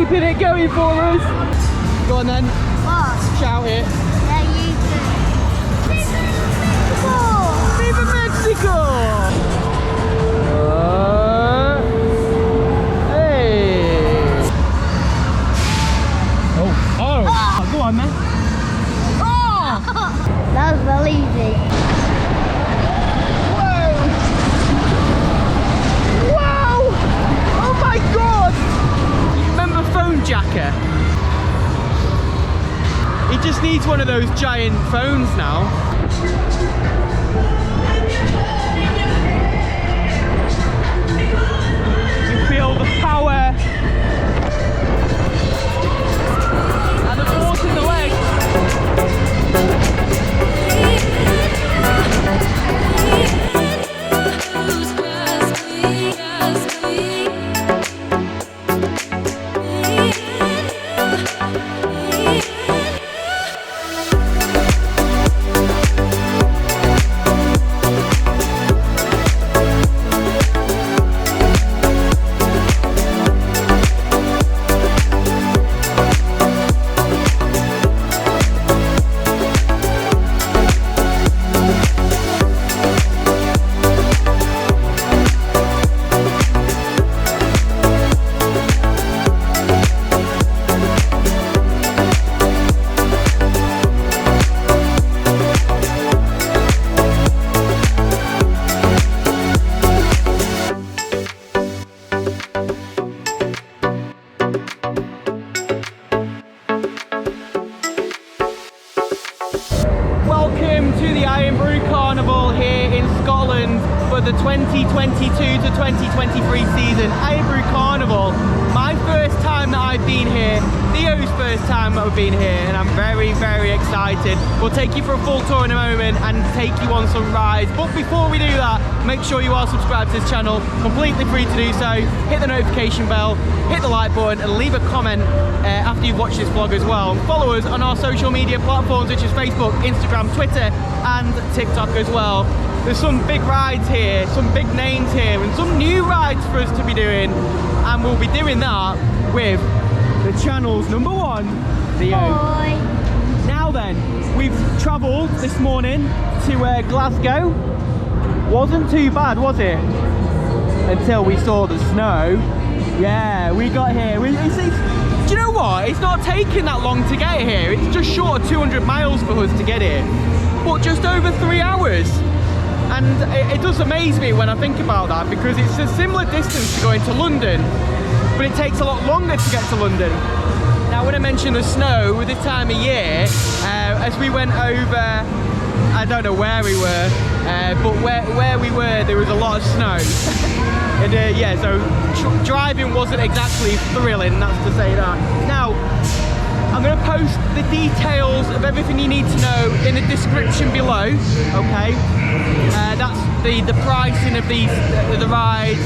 keeping it going for us. Go on then. What? Shout it. Yeah, you do. Viva Mexico! Hey! Oh! Go on, man. Oh! That was really easy. Wow! Oh my god! Remember Phone Jacker? He just needs one of those giant phones now. You feel the power and the force in the leg. Welcome to the Irn Bru Carnival here in Scotland for the 2022 to 2023 season. Irn Bru Carnival, my first time that I've been here, Theo's first time that I've been here, and I'm very, very excited. We'll take you for a full tour in a moment and take you on some rides. But before we do that, make sure you are subscribed to this channel, completely free to do so. Hit the notification bell, hit the like button, and leave a comment after you've watched this vlog as well. And follow us on our social media platforms such as Facebook, Instagram, Twitter, and TikTok as well. There's some big rides here, some big names here, and some new rides for us to be doing. And we'll be doing that with the channel's #1, Theo. Boy. Now then, we've travelled this morning to Glasgow. Wasn't too bad, was it? Until we saw the snow. Yeah, we got here. Do you know what? It's not taking that long to get here. It's just short of 200 miles for us to get here. But just over 3 hours. And it does amaze me when I think about that, because it's a similar distance to going to London, but it takes a lot longer to get to London. Now, when I mentioned the snow, this time of year, as we went over, I don't know where we were, but where we were, there was a lot of snow. And yeah, so driving wasn't exactly thrilling, that's to say that. Now, I'm going to post the details of everything you need to know in the description below, okay? That's the pricing of the rides,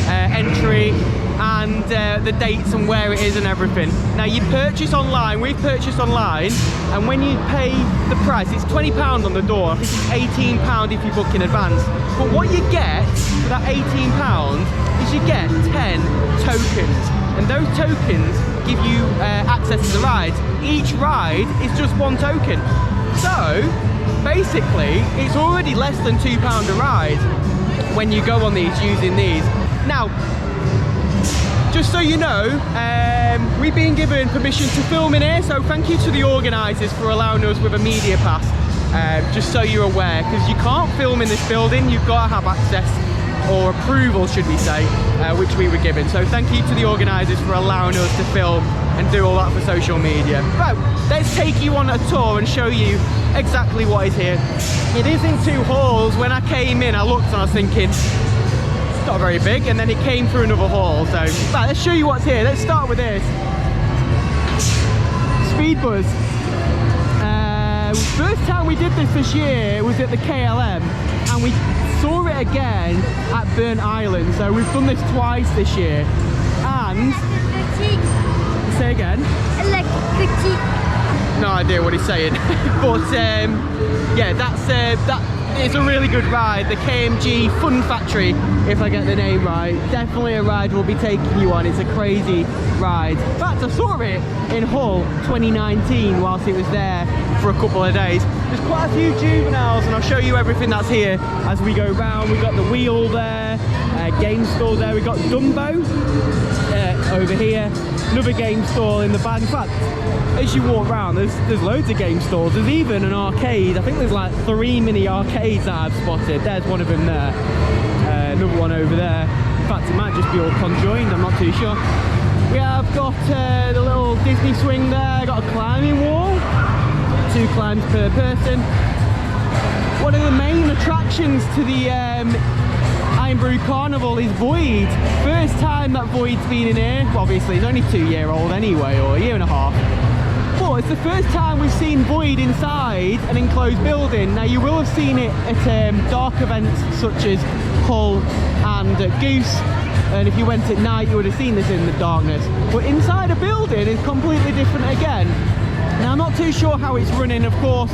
entry, and the dates and where it is and everything. Now, you purchase online, we purchased online, and when you pay the price, it's £20 on the door. I think it's £18 if you book in advance. But what you get for that £18 is you get 10 tokens. And those tokens give you access to the rides. Each ride is just 1 token. So, basically, it's already less than £2 a ride when you go on these, using these. Now, just so you know, we've been given permission to film in here, so thank you to the organisers for allowing us with a media pass, just so you're aware, because you can't film in this building, you've got to have access, or approval should we say, which we were given. So thank you to the organisers for allowing us to film and do all that for social media. Right, let's take you on a tour and show you exactly what is here. It is in 2 halls. When I came in, I looked and I was thinking, it's not very big, and then it came through another hall. So right, let's show you what's here. Let's start with this. Speed Buzz. First time we did this year was at the KLM, and we saw it again at Burnt Island. So we've done this twice this year. And say again. No idea what he's saying. But yeah, that's It's a really good ride, the KMG Fun Factory, if I get the name right. Definitely a ride we'll be taking you on. It's a crazy ride. In fact, I saw it in Hull 2019 whilst it was there for a couple of days. There's quite a few juveniles, and I'll show you everything that's here as we go round. We've got the wheel there, game store there. We've got Dumbo over here, another game store in the back. In fact, as you walk around, there's loads of game stores. There's even an arcade. I think there's like 3 mini arcades that I've spotted. There's one of them there. Another one over there. In fact, it might just be all conjoined, I'm not too sure. We have got the little Disney swing there. Got a climbing wall. 2 climbs per person. One of the main attractions to the Irn Bru Carnival is Void. First time that Void's been in here. Well, obviously, it's only 2-year-old anyway, or a year and a half. But it's the first time we've seen Void inside an enclosed building. Now, you will have seen it at dark events such as Hull and Goose. And if you went at night, you would have seen this in the darkness. But inside a building is completely different again. Now, I'm not too sure how it's running, of course.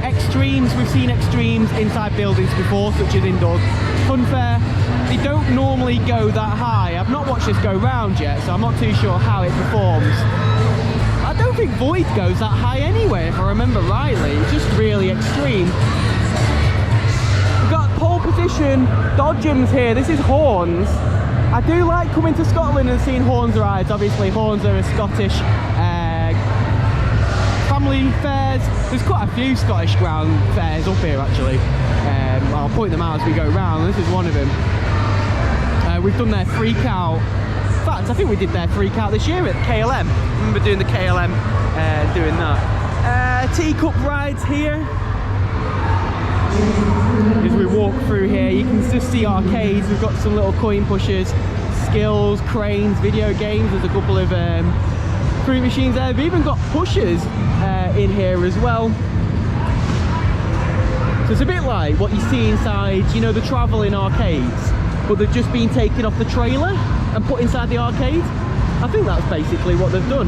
Extremes, we've seen extremes inside buildings before, such as indoors. Funfair, they don't normally go that high. I've not watched this go round yet, so I'm not too sure how it performs. I don't think Void goes that high anyway, if I remember rightly. It's just really extreme. We've got pole position Dodgems here. This is Horne's. I do like coming to Scotland and seeing Horne's rides. Obviously, Horne's are a Scottish family fairs. There's quite a few Scottish ground fairs up here actually. I'll point them out as we go round. This is one of them. We've done their freak out. In fact, I think we did their freak out this year at KLM. I remember doing the KLM, doing that. Teacup rides here. As we walk through here, you can just see arcades. We've got some little coin pushers, skills, cranes, video games. There's a couple of fruit machines there. We've even got pushers in here as well. So it's a bit like what you see inside, you know, the travelling arcades, but they've just been taken off the trailer and put inside the arcade. I think that's basically what they've done.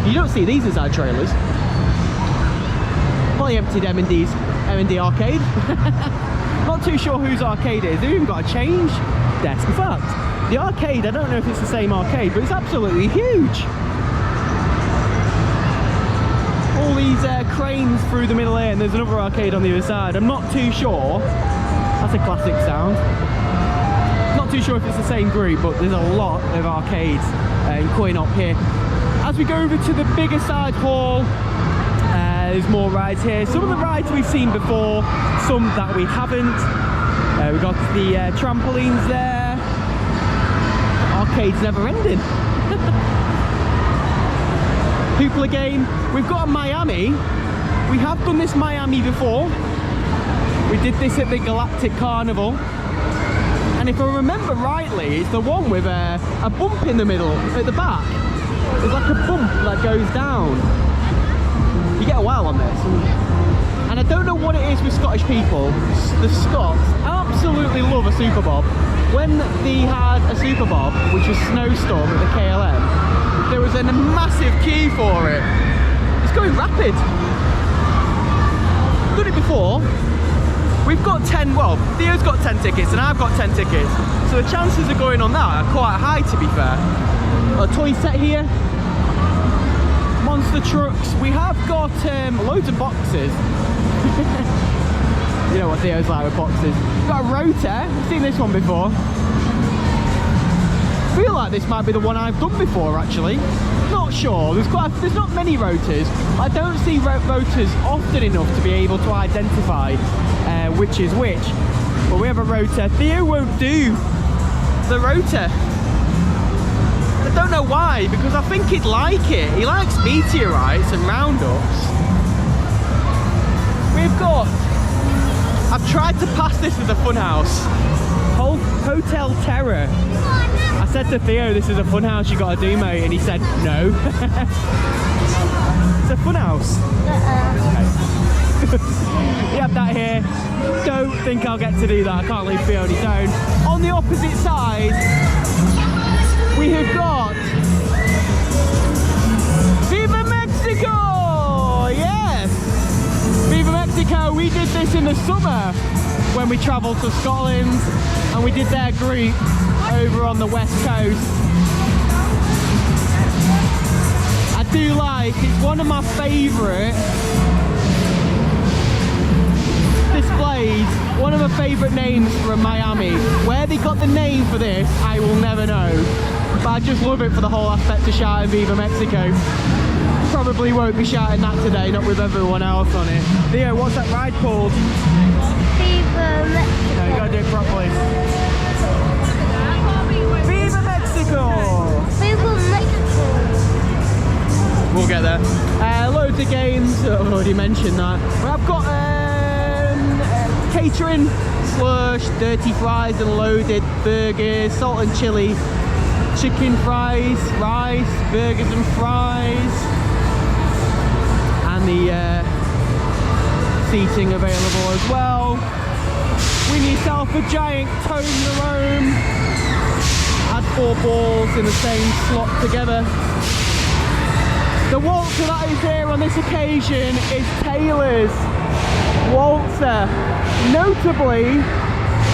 You don't see these inside trailers. Probably emptied M&D arcade. Not too sure whose arcade it is. They've even got a change desk. In fact, the arcade, I don't know if it's the same arcade, but it's absolutely huge. All these cranes through the middle here, and there's another arcade on the other side. I'm not too sure. That's a classic sound. Not too sure if it's the same group, but there's a lot of arcades in Coin Op here. As we go over to the bigger side hall, there's more rides here. Some of the rides we've seen before, some that we haven't. We've got the trampolines there. Arcade's never ending. Hoopla game. We've got a Miami. We have done this Miami before. We did this at the Galactic Carnival. And if I remember rightly, it's the one with a bump in the middle, at the back. There's like a bump that goes down. You get a wow on this. And I don't know what it is with Scottish people. The Scots absolutely love a Super Bob. When they had a Super Bob, which was Snowstorm at the KLM, there was a massive queue for it. It's going rapid. Done it before. We've got 10, well, Theo's got 10 tickets and I've got 10 tickets. So the chances of going on that are quite high, to be fair. A toy set here. Monster trucks. We have got loads of boxes. You know what Theo's like with boxes. We've got a rotor. I've seen this one before. I feel like this might be the one I've done before, actually. Not sure. There's not many rotors. I don't see rotors often enough to be able to identify which is which. But we have a rotor. Theo won't do the rotor. I don't know why, because I think he'd like it. He likes meteorites and roundups. We've got... I've tried to pass this as a funhouse. Hotel Terror. I said to Theo, this is a funhouse you gotta do, mate, and he said no. It's a funhouse. We have that here. Don't think I'll get to do that. I can't leave Theo on his own. On the opposite side, we have got Viva Mexico! Yes! Viva Mexico, we did this this in the summer when we travelled to Scotland and we did their group over on the west coast. I do like, it's one of my favourite displays, one of my favourite names from Miami. Where they got the name for this, I will never know. But I just love it for the whole aspect of shouting Viva Mexico. Probably won't be shouting that today, not with everyone else on it. Theo, what's that ride called? Viva Mexico. No, you gotta do it properly. Viva Mexico! Viva Mexico. We'll get there. Loads of games, I've already mentioned that. But I've got catering, slush, dirty fries and loaded burgers, salt and chili, chicken fries, rice, burgers and fries, and the seating available as well. Win yourself a giant Toblerone. Add 4 balls in the same slot together. The Waltzer that is here on this occasion is Taylor's Waltzer. Notably,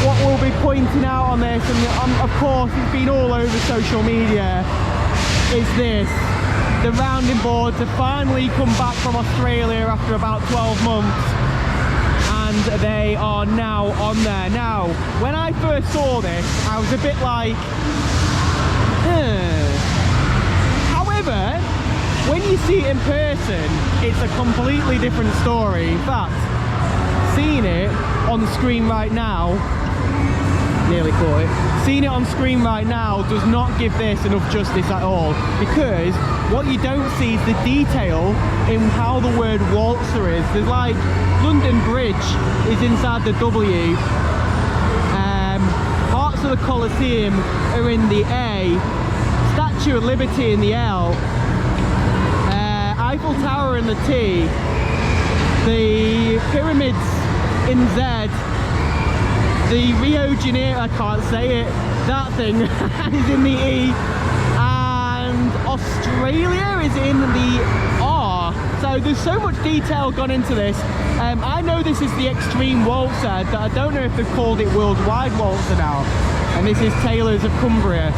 what we'll be pointing out on this, and of course it's been all over social media, is this. The rounding boards have finally come back from Australia after about 12 months and they are now on there. Now, when I first saw this, I was a bit like, However, when you see it in person, it's a completely different story. In fact, seeing it on the screen right now, nearly caught it, seeing it on screen right now does not give this enough justice at all, because what you don't see is the detail in how the word Waltzer is. There's like, London Bridge is inside the W, parts of the Colosseum are in the A, Statue of Liberty in the L, Eiffel Tower in the T, the pyramids in Z, the Rio de Janeiro, I can't say it, that thing is in the E, and Australia is in the R. So there's so much detail gone into this. I know this is the Extreme Waltzer, but I don't know if they've called it Worldwide Waltzer now. And this is Taylor's of Cumbria.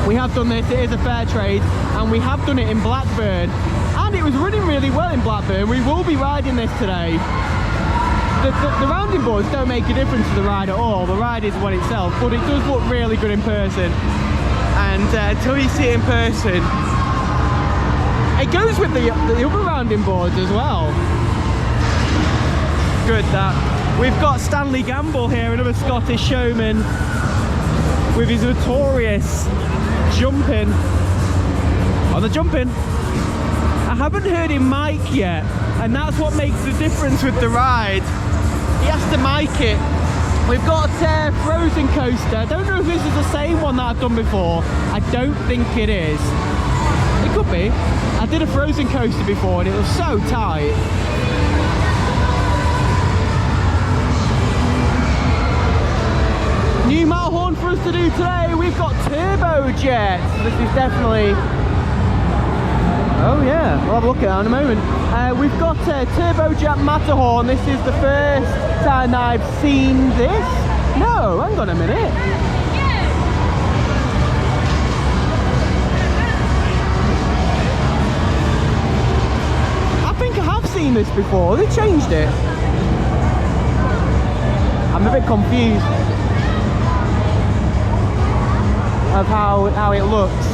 We have done this, it is a fair trade, and we have done it in Blackburn. And it was running really well in Blackburn. We will be riding this today. The rounding boards don't make a difference to the ride at all. The ride is one itself, but it does look really good in person. And until you see it in person, it goes with the other rounding boards as well. Good that. We've got Stanley Gamble here, another Scottish showman, with his notorious jumping. On the jumping. I haven't heard him mic yet, and that's what makes the difference with the ride. He has to mic it. We've got a Frozen coaster. I don't know if this is the same one that I've done before. I don't think it is. It could be. I did a Frozen coaster before and it was so tight. New Matterhorn for us to do today. We've got Turbo Jet. This is definitely... Oh yeah, we'll have a look at that in a moment. We've got Turbo Jet Matterhorn. This is the first time I've seen this. No, hang on a minute. I think I have seen this before. They changed it. I'm a bit confused of how it looks,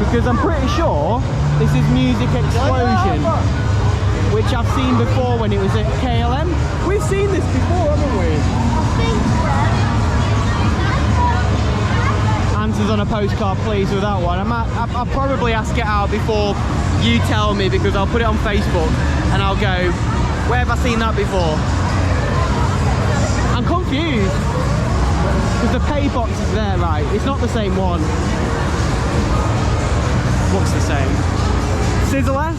because I'm pretty sure this is Music Explosion, which I've seen before when it was at KLM. We've seen this before, haven't we? Answers on a postcard, please, with that one. I'll probably ask it out before you tell me, because I'll put it on Facebook and I'll go, where have I seen that before? I'm confused, because the pay box is there, right? It's not the same one. Looks the same. Sizzler.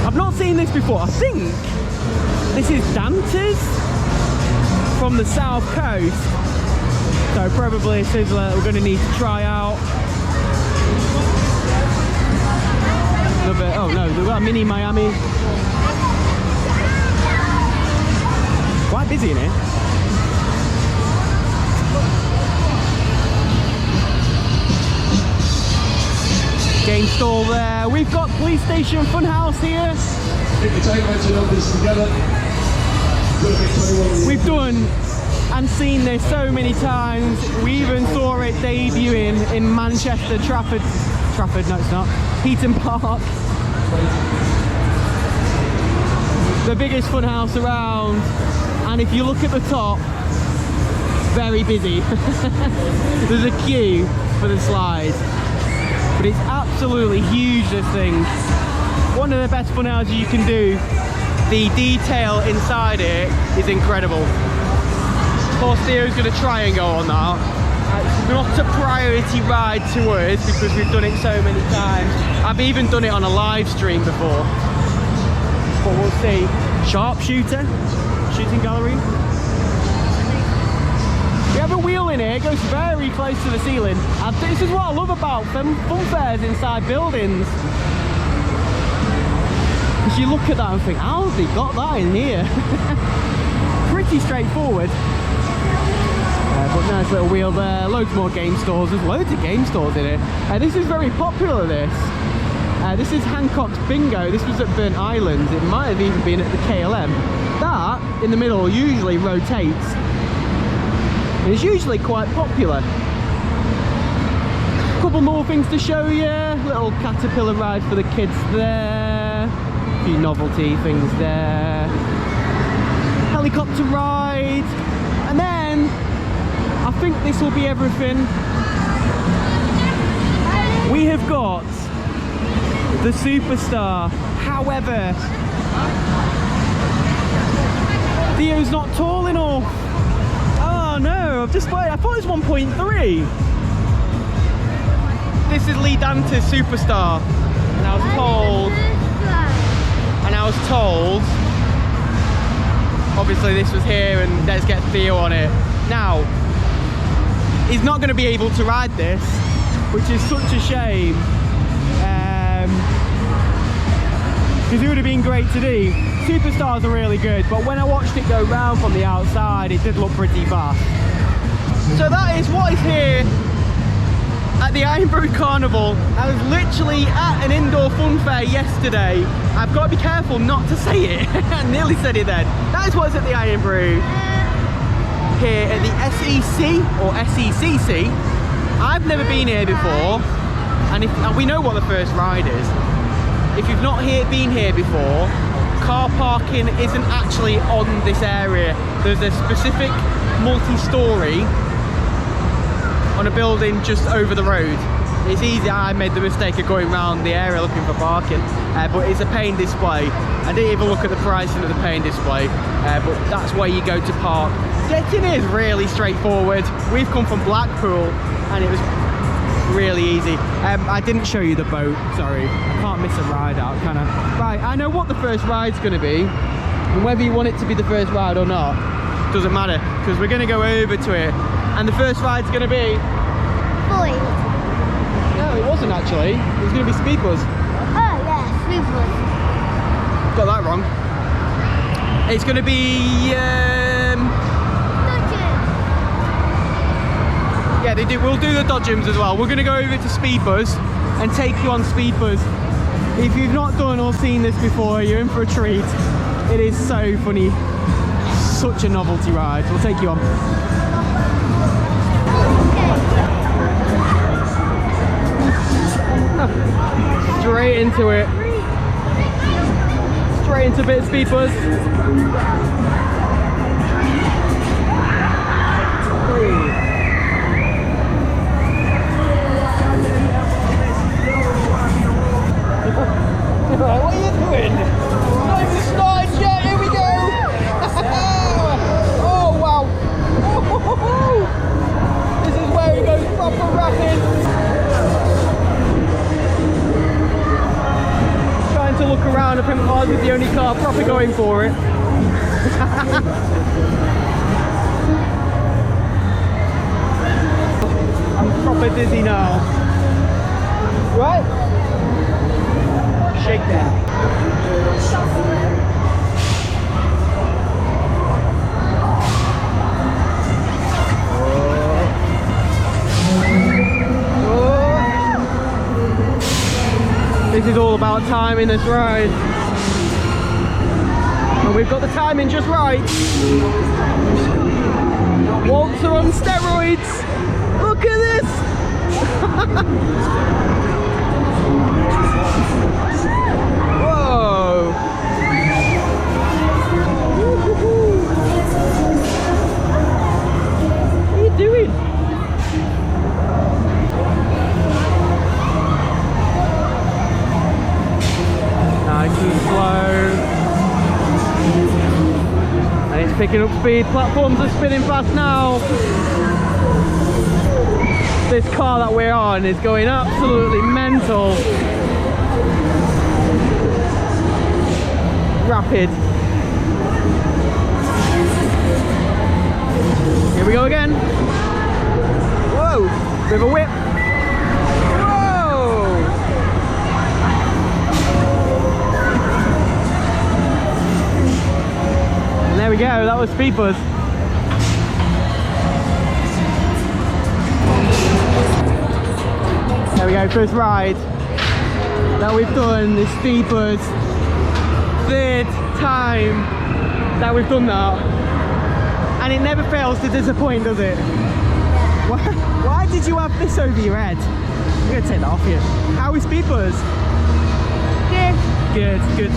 I've not seen this before. I think this is Dante's from the south coast. So probably a Sizzler we're going to need to try out. Oh no, we've got a mini Miami. quite busy in here. Game stall there. We've got Police Station Funhouse here. We've done and seen this so many times. We even saw it debuting in Manchester, Trafford, no it's not, Heaton Park. The biggest funhouse around, and if you look at the top, very busy. There's a queue for the slide, but it's absolutely huge, this thing. One of the best funhouses you can do. The detail inside it is incredible. Of course, Theo's going to try and go on that. It's not a priority ride to us because we've done it so many times. I've even done it on a live stream before. But we'll see. Sharpshooter, shooting gallery. We have a wheel in here, it goes very close to the ceiling. And this is what I love about fun fairs inside buildings. Because you look at that and think, how have they got that in here? Pretty straightforward. But nice little wheel there, loads more game stores. There's loads of game stores in here. This is very popular, this. This is Hancock's Bingo. This was at Burnt Island. It might have even been at the KLM. That, in the middle, usually rotates. And it's usually quite popular. A couple more things to show you. Little caterpillar ride for the kids there. A few novelty things there. Helicopter ride. And then, I think this will be everything. We have got the Superstar. However, Theo's not tall enough. Oh no, I've just waited. I thought it was 1.3. This is Lee Dante's Superstar. And I was told, obviously this was here and let's get Theo on it. Now, he's not going to be able to ride this, which is such a shame. Because it would have been great to do. Superstars are really good, but when I watched it go round from the outside, it did look pretty fast. So that is what is here at the Irn Bru Carnival. I was literally at an indoor fun fair yesterday. I've got to be careful not to say it. I nearly said it then. That is what's at the Irn Bru here at the SECC or SECC. I've never been here before, and we know what the first ride is. If you've not been here before, car parking isn't actually on this area. There's a specific multi-storey on a building just over the road. It's easy, I made the mistake of going around the area looking for parking, but it's a paying display. I didn't even look at the pricing of the paying display, but that's where you go to park. Getting here is really straightforward. We've come from Blackpool and it was really easy. I didn't show you the boat, sorry. I can't miss a ride out, can I? Right, I know what the first ride's going to be, and whether you want it to be the first ride or not, doesn't matter, because we're going to go over to it, and the first ride's going to be... Boy. No, it wasn't actually. It was going to be Speed Buzz. Oh, yeah, Speed Buzz. Got that wrong. It's going to be... Yeah, they do. We'll do the Dodgems as well. We're going to go over to Speed Buzz and take you on Speed Buzz. If you've not done or seen this before, you're in for a treat. It is so funny. Such a novelty ride. We'll take you on. Straight into it. Straight into a bit of Speed Buzz. Right, what are you doing? Not even started yet, here we go! Oh wow! This is where he goes proper rapid! Trying to look around, I think ours is the only car proper going for it. I'm proper dizzy now. Right? Shake that. This is all about timing this ride. And we've got the timing just right. Waltzer on steroids. Look at this. Whoa. What are you doing? Nice and slow. And it's picking up speed. Platforms are spinning fast now. This car that we're on is going absolutely mental. Rapid. Here we go again. Whoa, bit of a whip. Whoa. And there we go, that was Speed Buzz. There we go, first ride that we've done this Speed Buzz. Third time that we've done that. And it never fails to disappoint, does it? Why did you have this over your head? I'm going to take that off you. How is Speed Buzz? Yeah. Good, good.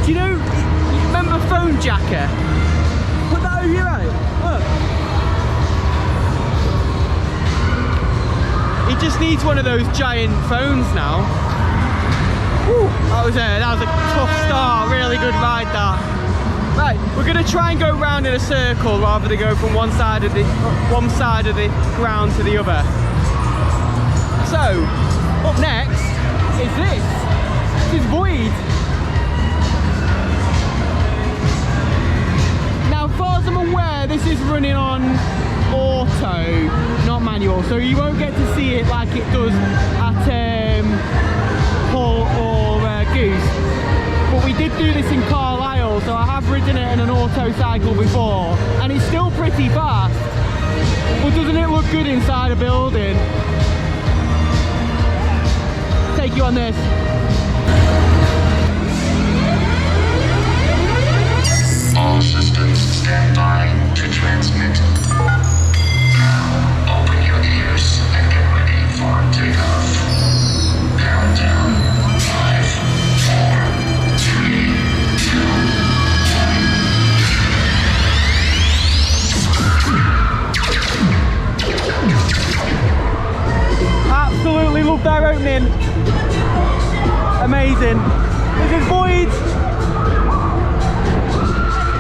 Do you know, remember Phone Jacker? Put that over your head. Look. He just needs one of those giant phones now. Woo, that was a tough start, really good ride that. Right, we're going to try and go round in a circle rather than go from one side of the ground to the other. So, up next is this. This is Void. Now, as far as I'm aware, this is running on auto, not manual, so you won't get to see it like it does at Hull or Goose. But we did do this in Carlisle, so I have ridden it in an auto cycle before, and it's still pretty fast. But doesn't it look good inside a building? Take you on this. All systems stand by to transmit. Now, open your ears and get ready for takeoff. Countdown. 5, 4, 3, 2, 1. Absolutely love their opening. Amazing. This is Void.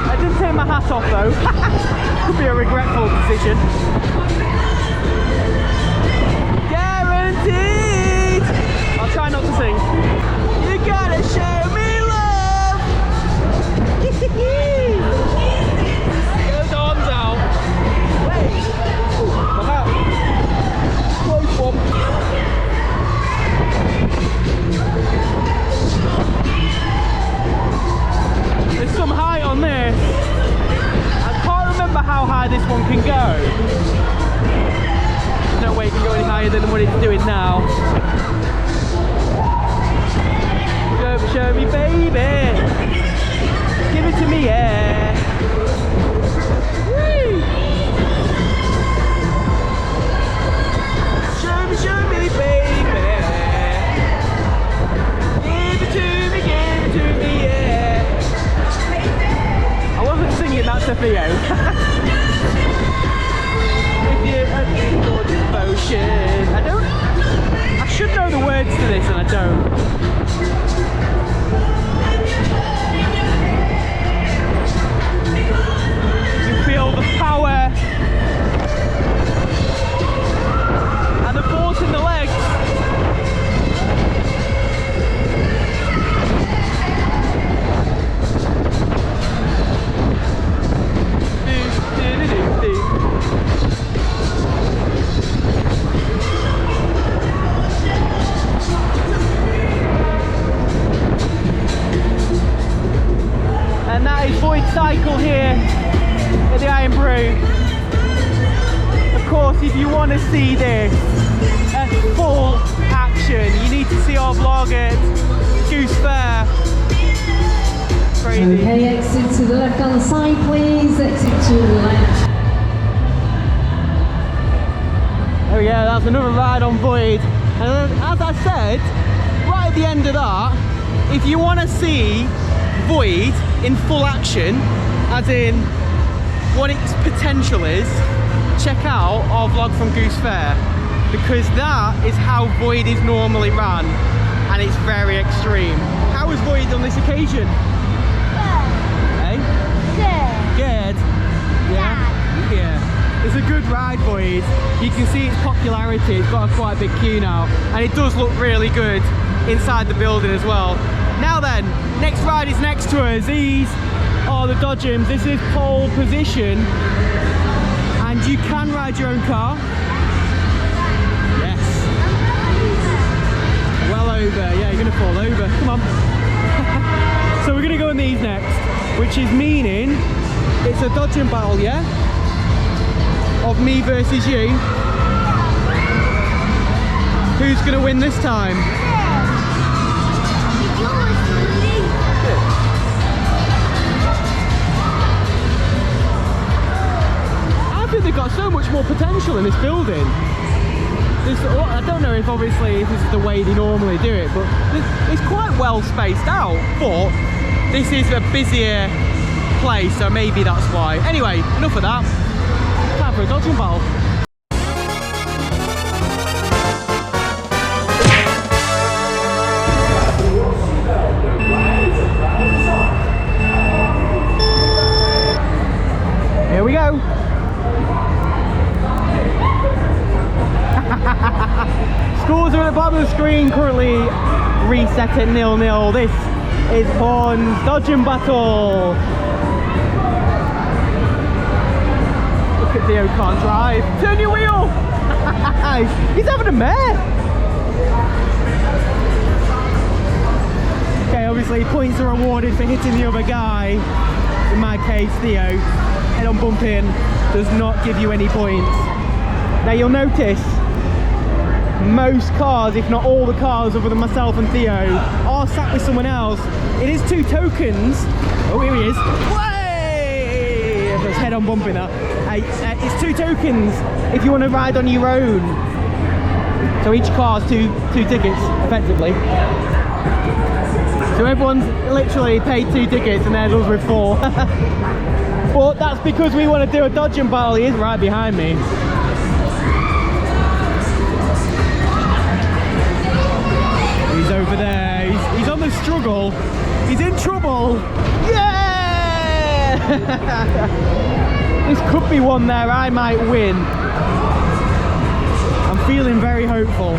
I didn't take my hat off though. Could be a regretful decision. Guaranteed. I'll try not to sing. You gotta show me love. Those arms out. Wait. My hat. Close one. There's some height on this. I can't remember how high this one can go. There's no way it can go any higher than what it's doing now. Show me, baby. Give it to me, yeah. Woo. Show me, baby. Give it to me, yeah. I wasn't singing that to Theo. If you're hunting for devotion. I should know the words to this and I don't. You feel the power and the force in the legs. And that is Void Cycle here at the Irn Bru. Of course, if you want to see this at full action, you need to see our vlog vlog at Goose Fair. Crazy. Okay, exit to the left hand side, please. Exit to the left. Oh yeah, that's another ride on Void. And as I said, right at the end of that, if you want to see Void in full action, as in what its potential is, check out our vlog from Goose Fair, because that is how Void is normally run, and it's very extreme. How was Void on this occasion? Hey? Good. Yeah? Yeah. It's a good ride, Void. You can see its popularity. It's got a quite big queue now, and it does look really good inside the building as well. Now then, next ride is next to us. These are the Dodgems. This is pole position, and you can ride your own car. Yes. Well over. Yeah, you're gonna fall over. Come on. So we're gonna go on these next, which is meaning it's a Dodgem battle, yeah? Of me versus you. Who's gonna win this time? I think they've got so much more potential in this building. I don't know if obviously if this is the way they normally do it, but it's quite well spaced out, but this is a busier place, so maybe that's why. Anyway, enough of that. Time for a Dodgem battle. Here we go. Scores are at the bottom of the screen, currently reset at 0-0. This is Horne's Dodgem battle. Look at Theo can't drive. Turn your wheel! He's having a mare! Okay, obviously points are awarded for hitting the other guy. In my case, Theo. Head on bumping does not give you any points. Now you'll notice most cars, if not all the cars other than myself and Theo, are sat with someone else. It is 2 tokens. Oh, here he is. Way! Let's head on bumping that. It's 2 tokens if you want to ride on your own. So each car's two tickets, effectively. So everyone's literally paid 2 tickets and there's us with 4. But that's because we want to do a Dodgem battle. He is right behind me. He's over there. He's on the struggle. He's in trouble. Yeah! This could be one there I might win. I'm feeling very hopeful.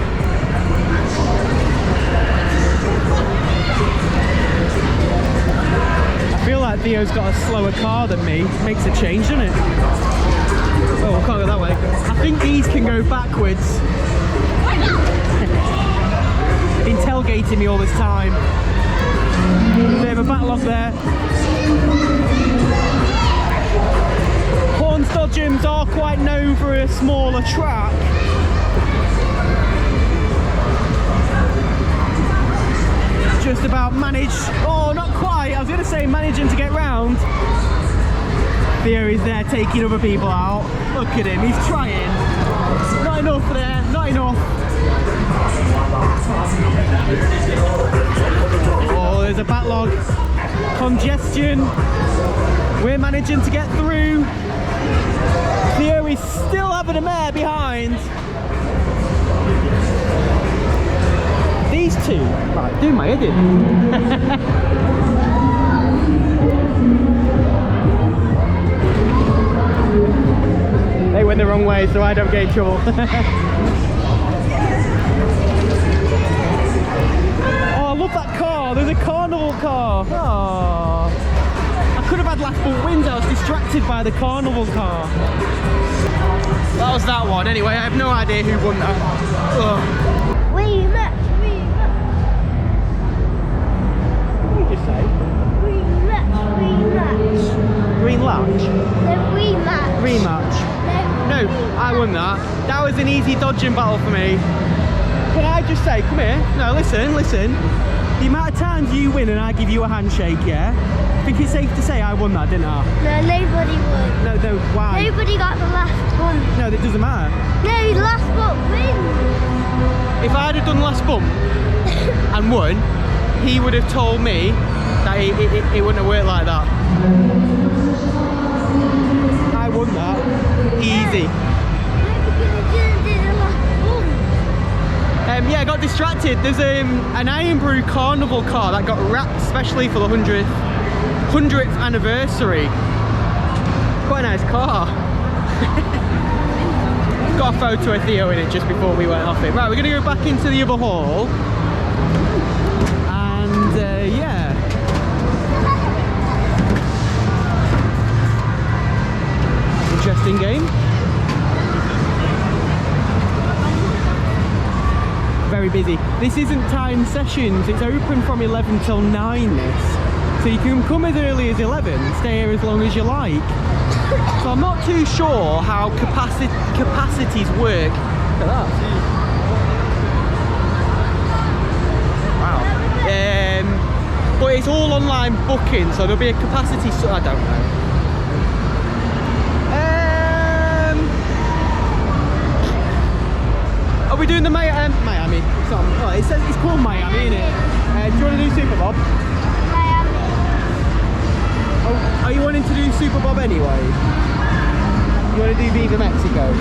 I feel like Theo's got a slower car than me. Makes a change, doesn't it? Oh, I can't go that way. I think these can go backwards. Been tailgating me all this time. Bit of a backlog there. Horne's Dodgems are quite known for a smaller track. Just about managed, oh not quite, I was going to say managing to get round. Theo is there taking other people out. Look at him, he's trying. Not enough there, not enough. Oh, there's a backlog. Congestion. We're managing to get through. Theo is still having a mare behind. These two, right, do my head in. They went the wrong way, so I don't get in trouble. Oh, I love that car. There's a carnival car. Oh, I could have had left-front wings. I was distracted by the carnival car. That was that one. Anyway, I have no idea who won that. Ugh. Rematch. What did you say? Rematch. Green latch? The rematch. Rematch. No, I won that. That was an easy Dodgem battle for me. can I just say, come here. No, listen. The amount of times you win and I give you a handshake, yeah? I think it's safe to say I won that, didn't I? No, nobody would. No, why? Nobody got the last one. No, that doesn't matter. No, the last one wins. If I'd have done the last bump and won, he would have told me that it wouldn't have worked like that. I won that. Easy. Yeah, I got distracted. There's an Irn Bru Carnival car that got wrapped especially for the 100th anniversary. Quite a nice car. Got a photo of Theo in it just before we went off it. Right, we're going to go back into the other hall. And yeah. Interesting game. Very busy. This isn't timed sessions, it's open from 11 till 9 this. So you can come as early as 11, stay here as long as you like. So I'm not too sure how capacities work. Look at that. Wow. But it's all online booking, so there'll be a capacity, so I don't know. Are we doing the Miami? It's called Miami, isn't it? Do you want to do Super Bob? Miami. Oh, are you wanting to do Super Bob anyway? You want to do Viva Mexico?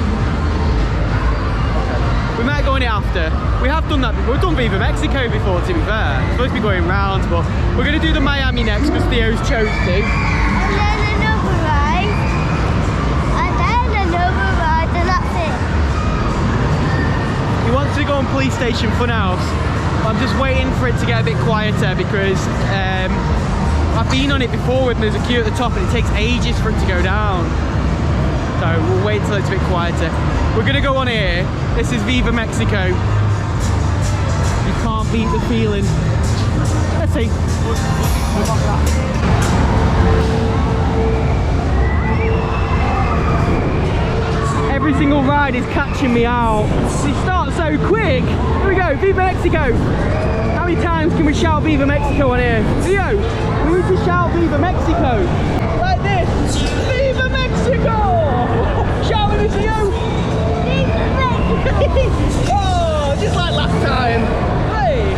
Okay. We might go on it after. We have done that before. We've done Viva Mexico before, to be fair. It's supposed to be going round, but we're going to do the Miami next because Theo's chose to. And then another ride. And then another ride, and that's it. He wants to go on Police Station Funhouse. I'm just waiting for it to get a bit quieter because I've been on it before when there's a queue at the top and it takes ages for it to go down. So we'll wait till it's a bit quieter. We're gonna go on here. This is Viva Mexico. You can't beat the feeling. Let's see. Every single ride is catching me out. It starts so quick. Here we go, Viva Mexico. How many times can we shout Viva Mexico on here? Theo, we need to shout Viva Mexico. Like this. Viva Mexico! Shout with us, Theo. Viva Mexico. Oh, just like last time. Hey.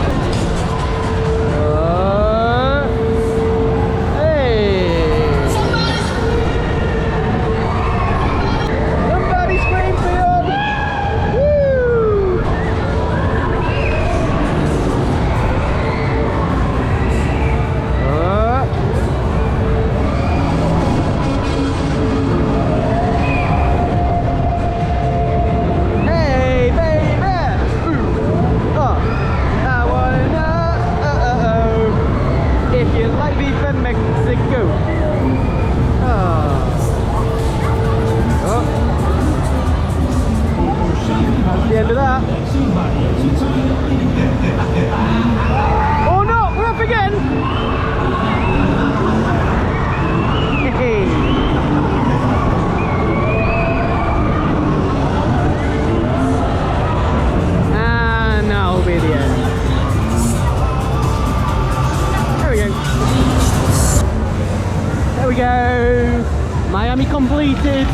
Completed.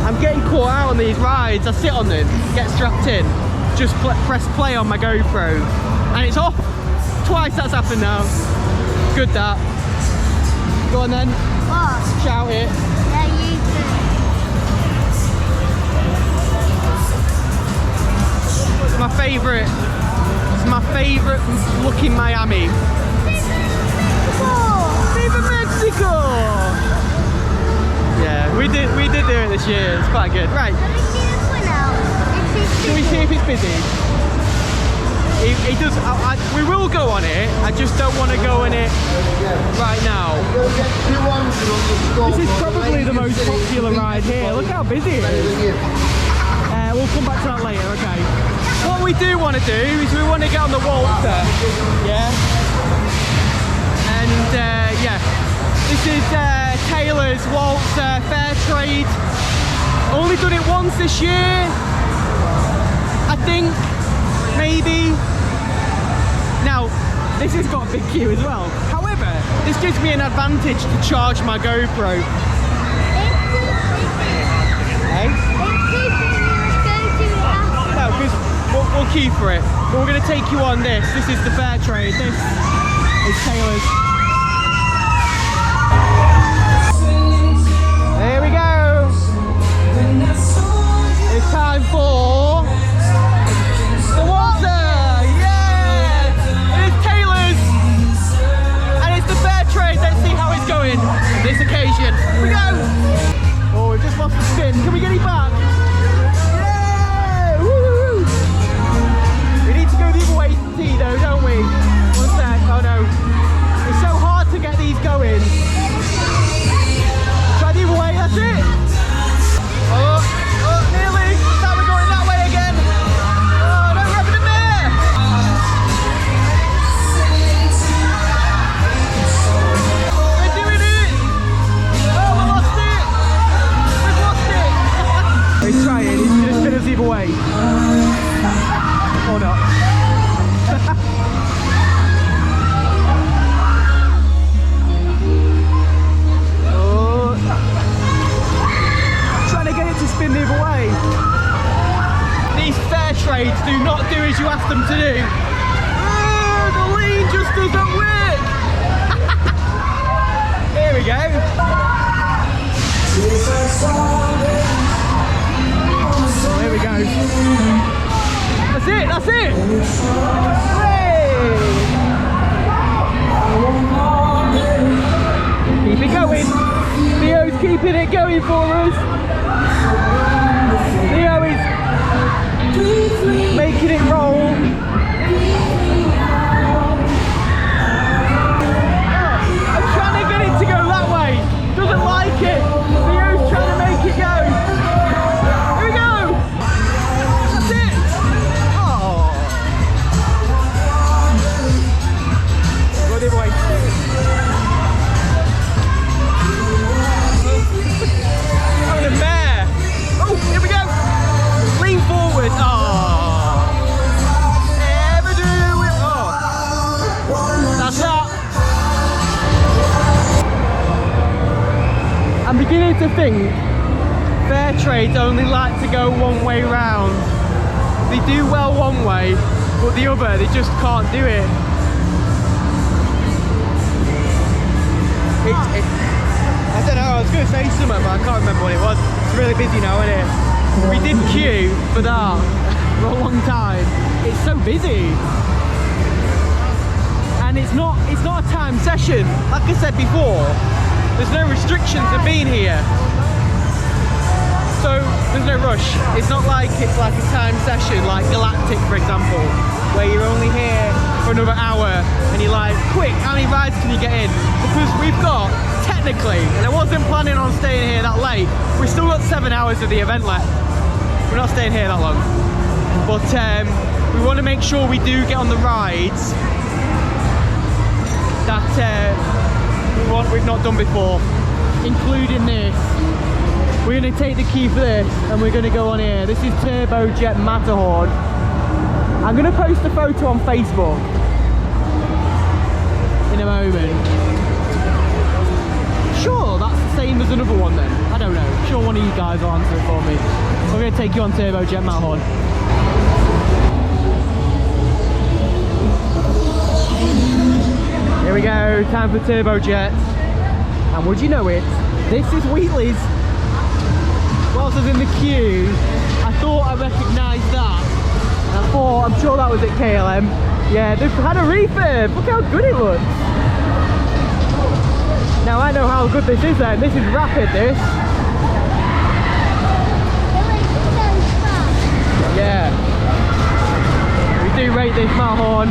I'm getting caught out on these rides. I sit on them, get strapped in, just press play on my GoPro, and it's off. Twice that's happened now. Good that. Go on then. What? Shout it. Yeah, you do. It's my favourite. It's my favourite look in Miami. Viva Mexico! Yeah, we did do it this year. It's quite good. Right. Shall we see if it's busy? It does. We will go on it. I just don't want to go on it right now. This is probably the most popular ride here. Look how busy it is. We'll come back to that later. Okay. What we do want to do is we want to get on the Waltzer. Yeah. And yeah. This is Taylor's Waltzer Fair Trade. Only done it once this year, I think, maybe. This has got a big queue as well. However, this gives me an advantage to charge my GoPro. Hey? No, because we'll queue for it. But we're going to take you on this. This is the fair trade. This is Taylor's. Here we go. It's time for the Waltzer. Yeah! It's Taylor's. And it's the fair trade. Let's see how it's going on this occasion. Here we go. Oh, we've just lost the spin. Can we get it back? Yeah! Woo! We need to go the other way to tea though, don't we? One sec. Oh no. It's so hard to get these going. Try the other way, that's it. Oh, nearly. Now we're going that way again. Oh, no, we're having a mare. We're doing it. Oh, we lost it. We've lost it. He's trying. He's going to spin us either way. Or not. Spin the other way. These fair trades do not do as you ask them to do. Oh, the lean just doesn't work. Here we go. Here we go. That's it, that's it. Hey. Keep it going. Theo's keeping it going for us. Theo is making it roll. I'm trying to get it to go that way. Doesn't like it. Theo's trying to make it go. Here we go. That's it. Oh. Go the other way. Oh, the mare. Oh, here we go. Lean forward. Oh. Never do it. Oh. That's that. I'm beginning to think fair trades only like to go one way round. They do well one way, but the other, they just can't do it. I don't know, I was going to say something, but I can't remember what it was. It's really busy now, isn't it? We did queue for that for a long time. It's so busy. And it's not a time session. Like I said before, there's no restrictions of being here. So there's no rush. It's not like it's like a time session like Galactic, for example, where you're only here for another hour and you're like, quick, how many rides can you get in? Because we've got, technically, and I wasn't planning on staying here that late, we've still got 7 hours of the event left. We're not staying here that long. But we want to make sure we do get on the rides that we've not done before, including this. We're going to take the key for this and we're going to go on here. This is Jet Matterhorn. I'm going to post a photo on Facebook in a moment. Sure, that's the same as another one then. I don't know. I'm sure one of you guys will answer it for me. We're going to take you on Jet Matterhorn. Here we go, time for Jet. And would you know it, this is Wheatley's. Whilst I was in the queue, I thought I recognised that. And I thought, I'm sure that was at KLM. Yeah, they've had a refurb. Look how good it looks. Now I know how good this is then. This is rapid, this. Yeah. We do rate this Matterhorn.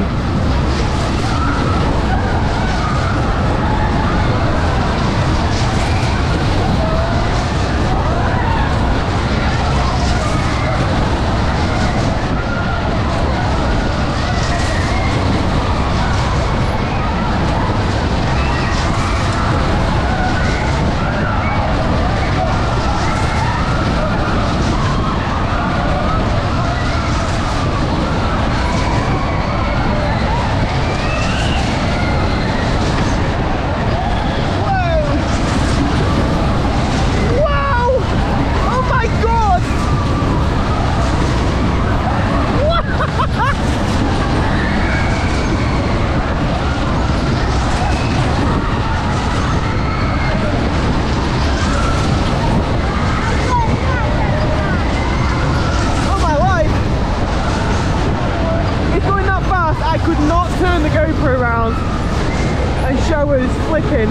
I could not turn the GoPro around and show us flipping.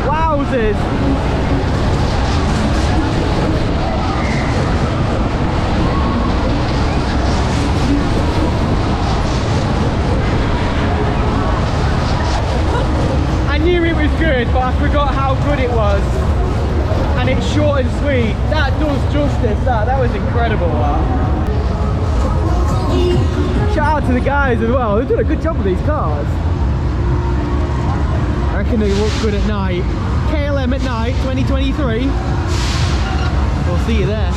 Wowzers. I knew it was good, but I forgot how good it was. And it's short and sweet. That does justice. That was incredible. Shout out to the guys as well. They've done a good job with these cars. I reckon they look good at night. KLM at night, 2023. We'll see you there.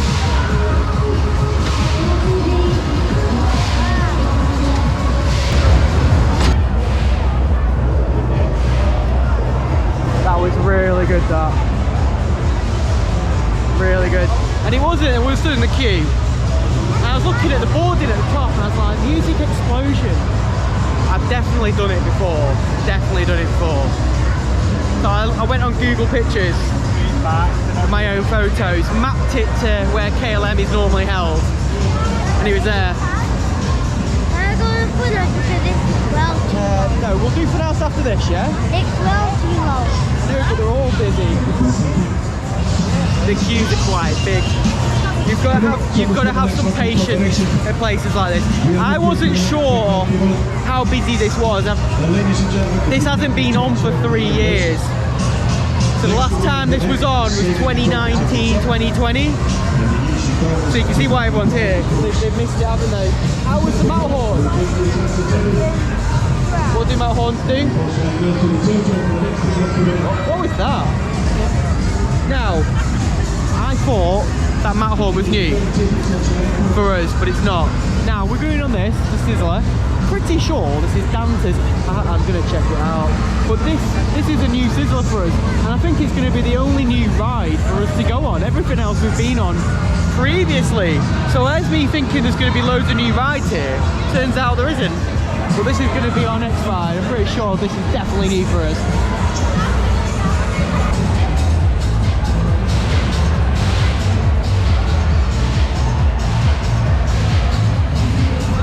That was really good, that. Really good. And it wasn't, we were stood in the queue. And I was looking at the boarding at the top and I was like, music explosion. I've definitely done it before. Definitely done it before. So I went on Google Pictures, my own photos, mapped it to where KLM is normally held. And he was there. I'm going to put it because it's well too long. No, we'll do something else after this, yeah? It's well too long. No, but they're all busy. The queues are quite big. You've got to have some patience at places like this. I wasn't sure how busy this was. This hasn't been on for 3 years. So the last time this was on was 2019, 2020. So you can see why everyone's here. They've missed it, haven't they? How was the Matterhorn? What do Matterhorns do? What was that? Now, I thought that Matterhorn was new for us, but it's not. Now, we're going on this, the Sizzler. Pretty sure this is Dante's. I'm going to check it out. But this is a new Sizzler for us, and I think it's going to be the only new ride for us to go on. Everything else we've been on previously. So there's me thinking there's going to be loads of new rides here. Turns out there isn't. But this is going to be our next ride. I'm pretty sure this is definitely new for us.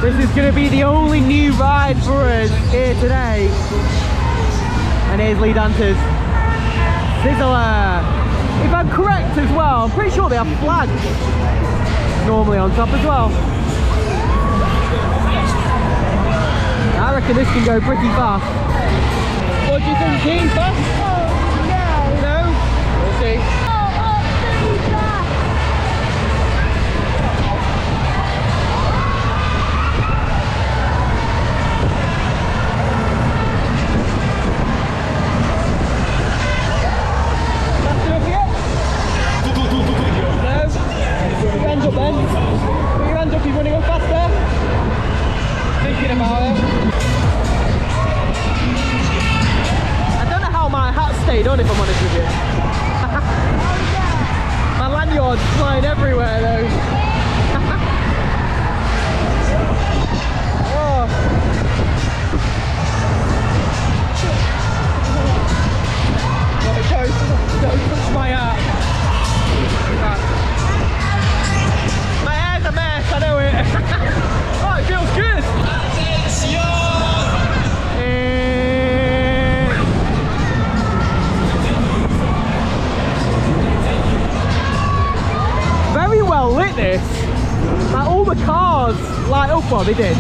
This is going to be the only new ride for us here today. And here's Lee Dante's Sizzler. If I'm correct as well, I'm pretty sure they have flags normally on top as well. I reckon this can go pretty fast. What do you think, Keith? Fast? No. No? We'll see. Up then. Put your hands up if you want to go faster. Thinking about it. I don't know how my hat stayed on, if I'm honest with you. My lanyard's flying everywhere though. Oh. Don't touch my hat. A mess, I know it. Oh, it feels good. Very well lit this. Like all the cars light up. Well, they did.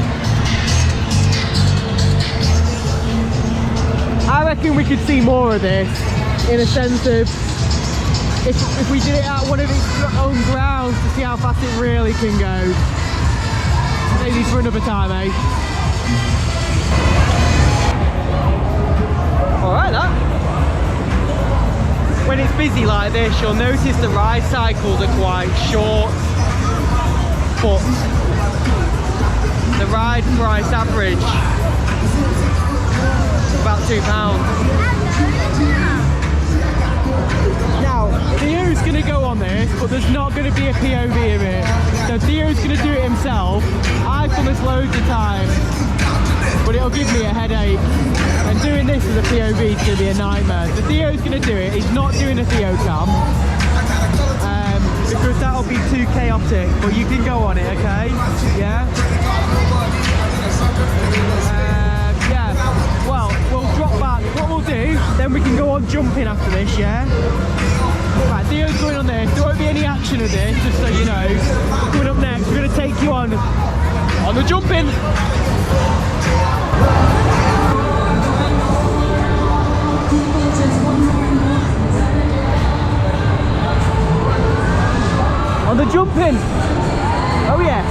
I reckon we could see more of this in a sense of if we did it at one of its own grounds to see how fast it really can go. Maybe for another time, eh? Alright, that. When it's busy like this, you'll notice the ride cycles are quite short, but the ride price average is about £2. Now, Theo's going to go on this, but there's not going to be a POV of it. So Theo's going to do it himself. I've done this loads of times, but it'll give me a headache. And doing this as a POV is going to be a nightmare. So Theo's going to do it. He's not doing a Theo cam. because that'll be too chaotic. But you can go on it, okay? Yeah. Yeah. Well, we'll drop back. What we'll do, then we can go on jumping after this. Yeah. Right, Theo's going on this. There won't be any action of this, just so you know. Coming up next, we're going to take you on the jumping. On the jumping. Oh yes.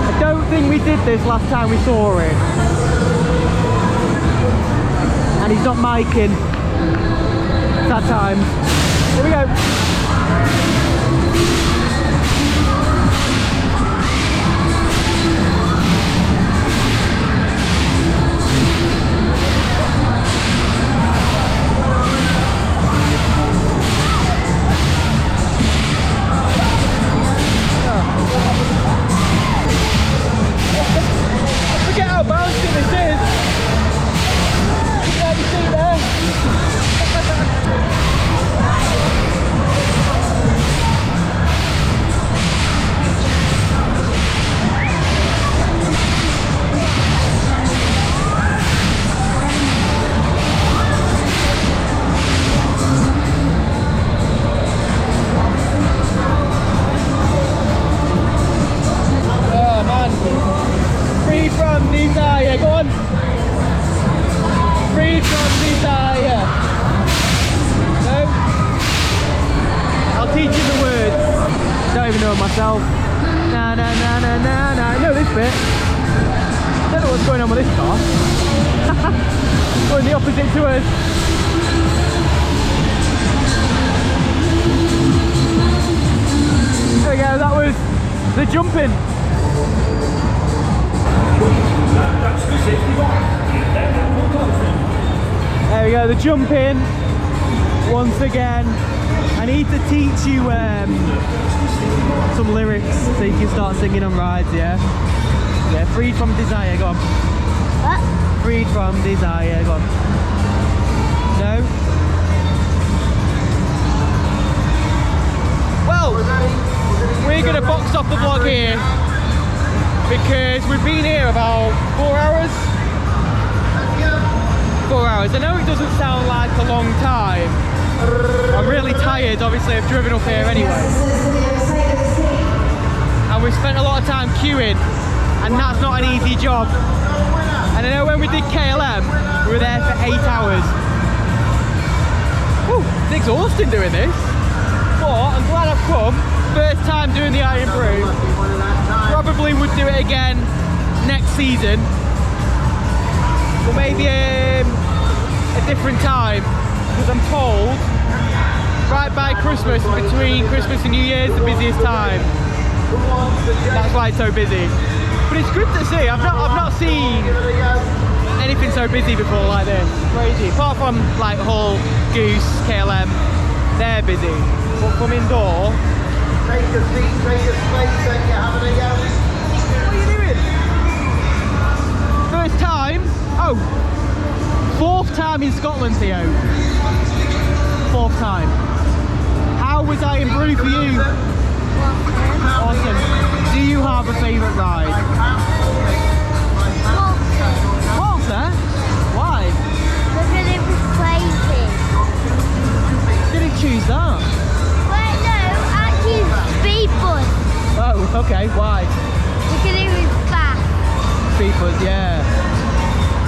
I don't think we did this last time we saw it. And he's not micing. That time. Here we go. Forget how bouncy this is. Yeah, you see there? Oh man. Free from desire, go on. Free from desire. No? I'll teach you the words. Don't even know it myself. Na na na na na na. I know this bit. Don't know what's going on with this car. Going the opposite to us. There we go, that was the jumping. There we go, the jumping. Once again, I need to teach you some lyrics so you can start singing on rides, yeah? Yeah, freed from desire, go on. What? Freed from desire, go on. No? Well, we're going to box off the vlog here because we've been here about 4 hours. 4 hours. I know it doesn't sound like a long time. I'm really tired, obviously I've driven up here anyway. And we've spent a lot of time queuing, and that's not an easy job. And I know when we did KLM, we were there for 8 hours. Whew, it's exhausting doing this. But I'm glad I've come. First time doing the Irn Bru. Probably would do it again next season. But maybe a different time. Because I'm told right by Christmas, between Christmas and New Year's, the busiest time. That's why it's so busy. But it's good to see. I've not seen anything so busy before like this. Crazy. Apart from like Hull, Goose, KLM, they're busy. But from indoor. Take a seat, take a space, then you're having a go. What are you doing? First time? Oh, 4th time in Scotland, Theo. 4th time. How was Irn Bru for you? Awesome. Do you have a favourite ride? Waltzer? Why? Because it was crazy. Didn't choose that. Well, no, I choose speed bus. Oh, okay. Why? Because it was fast. Speed bus, yeah.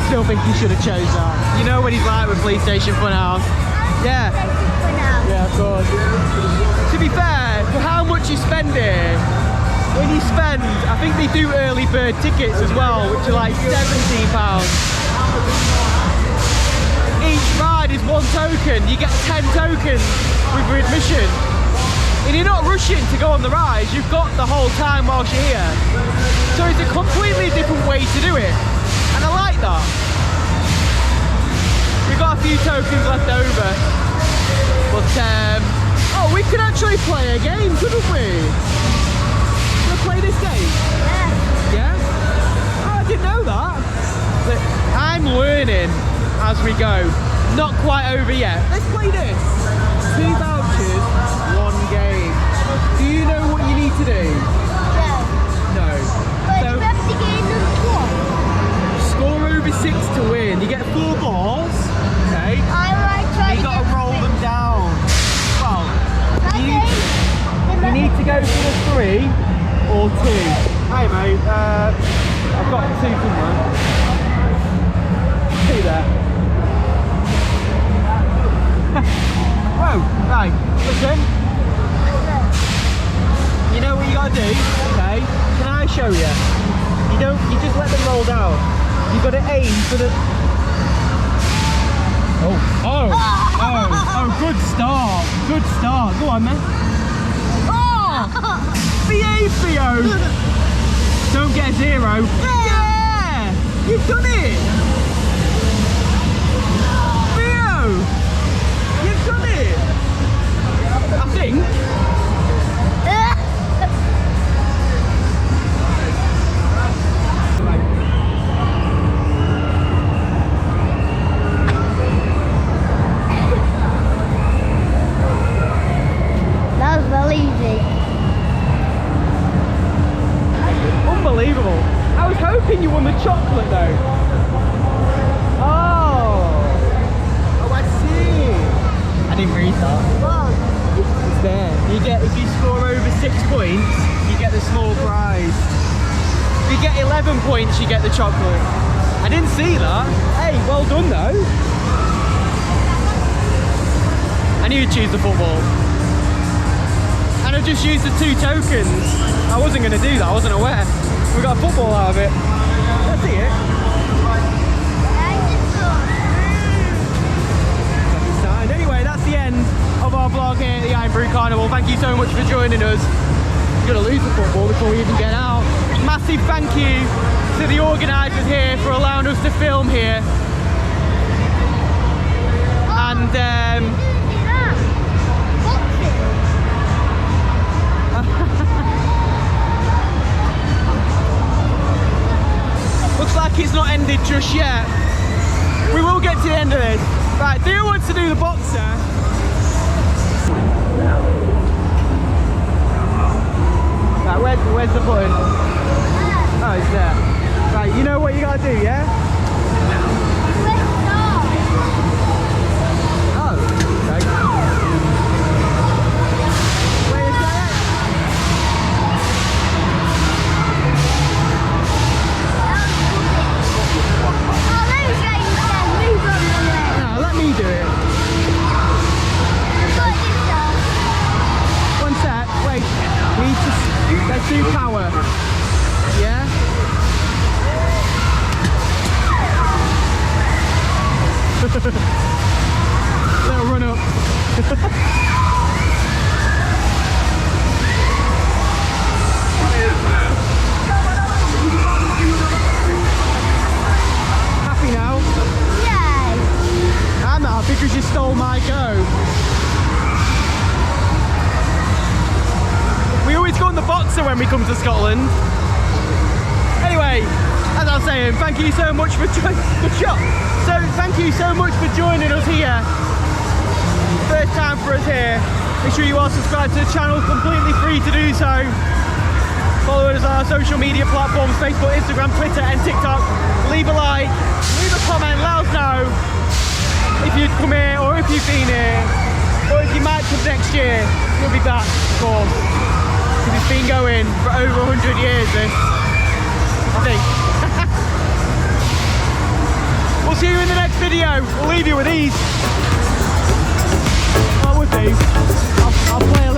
Still think you should have chose that. You know what he's like with Police Station Funhouse. Yeah. For now. Yeah, of course. To be fair, for how much you spend here, when you spend, I think they do early bird tickets as well, which are like £17. Each ride is 1 token. You get 10 tokens with your admission. And you're not rushing to go on the rides, you've got the whole time whilst you're here. So it's a completely different way to do it. And I like that. We've got a few tokens left over. But, oh, we could actually play a game, couldn't we? Should we play this game? Yeah. Yeah? Oh, I didn't know that. Look, I'm learning as we go. Not quite over yet. Let's play this. 2 vouchers, 1 game. Do you know what you need to do? No. No. But So you have to get in the score. score over 6 to win. You get 4 balls. Okay. I might try You to got to get roll them down. Well, Okay. you need to go for the 3 or 2. Hey mate, I've got 2 somewhere. 2 there. Whoa, right, listen. You know what you gotta do, okay? Can I show you? You just let them roll down. You gotta aim for the... Oh, good start. Good start. Go on, man. Oh! Theo! Don't get a 0. Yeah! You've done it! Theo! You've done it! I think. That was really easy. Unbelievable. I was hoping you won the chocolate though. Oh, I see. I didn't read that. Whoa. It's there. If you score over 6 points, you get the small prize. If you get 11 points, you get the chocolate. I didn't see that. Hey, well done though. I knew you'd choose the football. And I just used the 2 tokens. I wasn't going to do that, I wasn't aware. We got a football out of it. Let's see it. And anyway, that's the end of our vlog here at the Irn Bru Carnival. Thank you so much for joining us. We're going to lose the football before we even get out. Massive thank you to the organisers here for allowing us to film here. And looks like it's not ended just yet. We will get to the end of this. Right, Theo wants to do the boxer. Right, where's the button? Oh, it's there. Right, you know what you gotta do, yeah? Oh, okay. Wait a second. No, let me do it. One sec, wait. Let's do power. Yeah? Little run up. Happy now? Yes. I'm not because you stole my go. We always go on the boxer when we come to Scotland. Anyway, as I was saying, thank you so much for thank you so much for joining us here. First time for us here. Make sure you are subscribed to the channel, completely free to do so. Follow us on our social media platforms, Facebook, Instagram, Twitter and TikTok. Leave a like, leave a comment, let us know if you'd come here or if you've been here. Or if you might come next year, we'll be back, of course. Because it's been going for over 100 years, this. I think. We'll see you in the next video. We'll leave you with these. What would do? I'll play